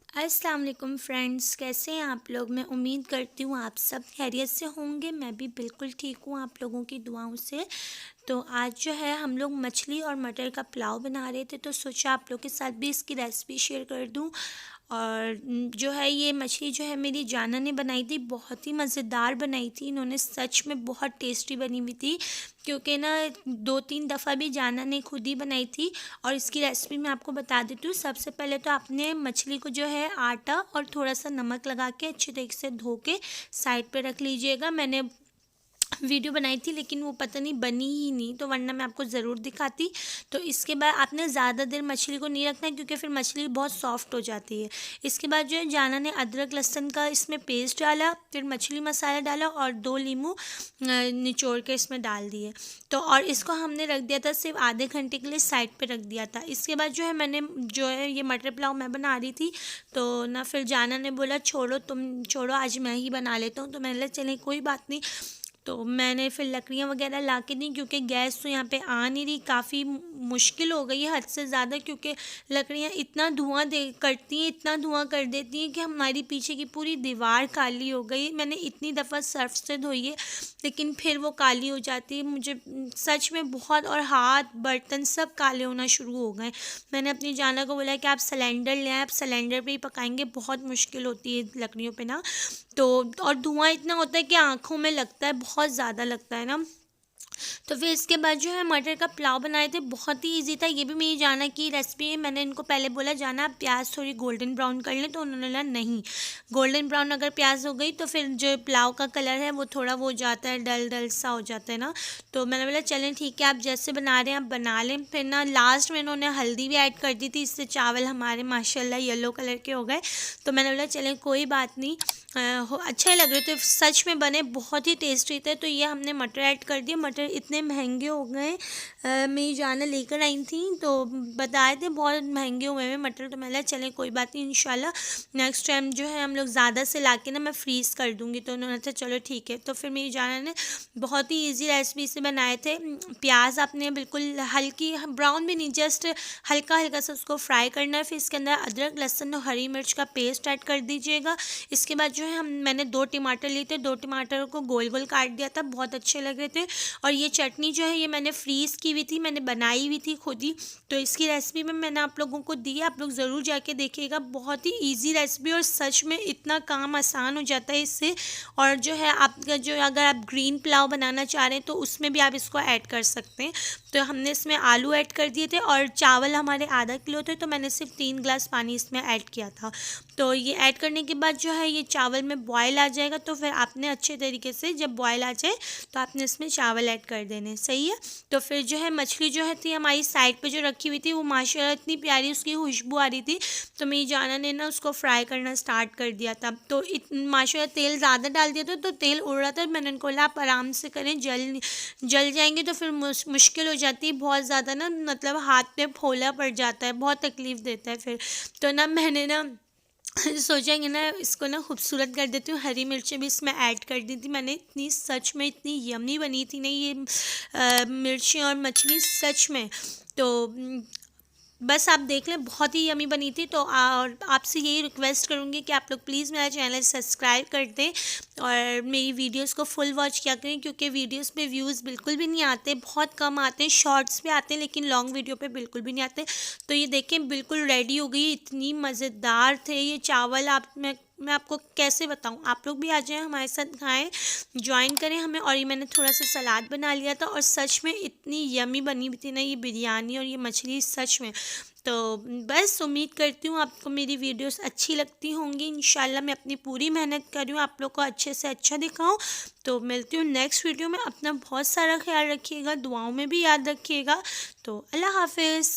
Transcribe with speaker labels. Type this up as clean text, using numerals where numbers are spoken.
Speaker 1: अस्सलाम वालेकुम फ्रेंड्स, कैसे हैं आप लोग। मैं उम्मीद करती हूँ आप सब खैरियत से होंगे। मैं भी बिल्कुल ठीक हूँ आप लोगों की दुआओं से। तो आज जो है हम लोग मछली और मटर का पुलाव बना रहे थे, तो सोचा आप लोग के साथ भी इसकी रेसिपी शेयर कर दूँ। और जो है ये मछली जो है मेरी जाना ने बनाई थी, बहुत ही मज़ेदार बनाई थी इन्होंने, सच में बहुत टेस्टी बनी हुई थी। क्योंकि ना 2-3 दफ़ा भी जाना ने खुद ही बनाई थी। और इसकी रेसिपी मैं आपको बता देती हूँ। सबसे पहले तो आपने मछली को जो है आटा और थोड़ा सा नमक लगा के अच्छी तरीके से धो के साइड पे रख लीजिएगा। मैंने वीडियो बनाई थी लेकिन वो पता नहीं बनी ही नहीं, तो वरना मैं आपको ज़रूर दिखाती। तो इसके बाद आपने ज़्यादा देर मछली को नहीं रखना है क्योंकि फिर मछली बहुत सॉफ्ट हो जाती है। इसके बाद जो है जाना ने अदरक लहसुन का इसमें पेस्ट डाला, फिर मछली मसाला डाला और 2 नींबू निचोड़ के इसमें डाल दिए। तो और इसको हमने रख दिया था सिर्फ आधे घंटे के लिए, साइड पे रख दिया था। इसके बाद जो है मैंने जो है ये मटर पुलाव मैं बना रही थी, तो ना फिर जाना ने बोला छोड़ो तुम छोड़ो, आज मैं ही बना लेता हूँ। तो मैंने बोला चलें कोई बात नहीं। तो मैंने फिर लकड़ियाँ वगैरह ला के दी क्योंकि गैस तो यहाँ पे आ नहीं रही, काफ़ी मुश्किल हो गई है हद से ज़्यादा। क्योंकि लकड़ियाँ इतना धुआं दे करती हैं, इतना धुआं कर देती हैं कि हमारी पीछे की पूरी दीवार काली हो गई। मैंने इतनी दफ़ा सर्फ से धोई है लेकिन फिर वो काली हो जाती है, मुझे सच में बहुत, और हाथ बर्तन सब काले होना शुरू हो गए। मैंने अपनी जाना को बोला कि आप सिलेंडर ले आए, आप सिलेंडर पे ही पकाएंगे, बहुत मुश्किल होती है लकड़ियों पे ना। तो और धुआं इतना होता है कि आँखों में लगता है, बहुत ज़्यादा लगता है ना। तो फिर इसके बाद जो है मटर का पुलाव बनाए थे, बहुत ही इजी था। ये भी मेरी जाना की रेसिपी है। मैंने इनको पहले बोला जाना आप प्याज थोड़ी गोल्डन ब्राउन कर लें, तो उन्होंने बोला नहीं, गोल्डन ब्राउन अगर प्याज हो गई तो फिर जो पुलाव का कलर है वो थोड़ा वो हो जाता है, डल डल सा हो जाता है ना। तो मैंने बोला चलें ठीक है, आप जैसे बना रहे हैं आप बना लें। फिर ना लास्ट में इन्होंने हल्दी भी ऐड कर दी थी, इससे चावल हमारे माशाल्लाह येलो कलर के हो गए। तो मैंने बोला चलें कोई बात नहीं, अच्छे लग रहे थे, सच में बने बहुत ही टेस्टी थे। तो ये हमने मटर ऐड कर दिए। मटर इतने महंगे हो गए, मेरी जान लेकर आई थी तो बताए थे बहुत महंगे हुए हैं मटर। तो मैंने चले कोई बात नहीं, इंशाल्लाह नेक्स्ट टाइम जो है हम लोग ज़्यादा से ला के ना मैं फ्रीज़ कर दूँगी। तो उन्होंने कहा चलो ठीक है। तो फिर मेरी जाना ने बहुत ही ईजी रेसिपी से बनाए थे। प्याज आपने बिल्कुल हल्की ब्राउन भी नहीं, जस्ट हल्का हल्का सा उसको फ्राई करना है। फिर इसके अंदर अदरक लहसुन और हरी मिर्च का पेस्ट ऐड कर दीजिएगा। इसके बाद जो है मैंने 2 टमाटर लिए थे, 2 टमाटर को गोल गोल काट दिया था, बहुत अच्छे लग रहे थे। और ये चटनी जो है ये मैंने फ्रीज़ की हुई थी, मैंने बनाई हुई थी खुद ही। तो इसकी रेसिपी में मैंने आप लोगों को दी है, आप लोग ज़रूर जाके देखिएगा। बहुत ही ईजी रेसिपी और सच में इतना काम आसान हो जाता है इससे। और जो है आपका जो अगर आप ग्रीन पुलाव बनाना चाह रहे हैं तो उसमें भी आप इसको ऐड कर सकते हैं। तो हमने इसमें आलू ऐड कर दिए थे और चावल हमारे आधा किलो थे, तो मैंने सिर्फ 3 गिलास पानी इसमें ऐड किया था। तो ये ऐड करने के बाद जो है ये चावल में बॉयल आ जाएगा, तो फिर आपने अच्छे तरीके से जब बॉयल आ जाए तो आपने इसमें चावल ऐड कर देने, सही है। तो फिर जो है मछली जो है थी हमारी साइड पे जो रखी हुई थी, वो माशाल्लाह इतनी प्यारी उसकी खुशबू आ रही थी। तो मेरी जाना ने ना उसको फ्राई करना स्टार्ट कर दिया था। तो माशाल्लाह तेल ज़्यादा डाल दिया था तो तेल उड़ रहा था। मैंने उनको बोला आप आराम से करें, जल जाएंगे तो फिर मुश्किल हो जाती है बहुत ज़्यादा ना, मतलब हाथ पे फोला पड़ जाता है, बहुत तकलीफ़ देता है फिर। तो ना मैंने ना सोचेंगे ना इसको ना खूबसूरत कर देती हूँ, हरी मिर्चें भी इसमें ऐड कर दी थी मैंने। इतनी सच में इतनी यम्मी बनी थी ना ये मिर्ची और मछली, सच में। तो बस आप देख लें, बहुत ही यमी बनी थी। तो और आपसे यही रिक्वेस्ट करूँगी कि आप लोग प्लीज़ मेरा चैनल सब्सक्राइब कर दें और मेरी वीडियोस को फुल वॉच किया करें, क्योंकि वीडियोस पे व्यूज़ बिल्कुल भी नहीं आते, बहुत कम आते हैं। शॉर्ट्स पे आते हैं लेकिन लॉन्ग वीडियो पे बिल्कुल भी नहीं आते। तो ये देखें बिल्कुल रेडी हो गई, इतनी मज़ेदार थे ये चावल। मैं आपको कैसे बताऊं, आप लोग भी आ जाएं हमारे साथ खाएं, ज्वाइन करें हमें। और ये मैंने थोड़ा सा सलाद बना लिया था और सच में इतनी यमी बनी हुई थी ना ये बिरयानी और ये मछली, सच में। तो बस उम्मीद करती हूँ आपको मेरी वीडियोस अच्छी लगती होंगी। इंशाल्लाह मैं अपनी पूरी मेहनत कर रही हूँ आप लोग को अच्छे से अच्छा दिखाऊँ। तो मिलती हूँ नेक्स्ट वीडियो में। अपना बहुत सारा ख्याल रखिएगा, दुआओं में भी याद रखिएगा। तो अल्लाह हाफिज़।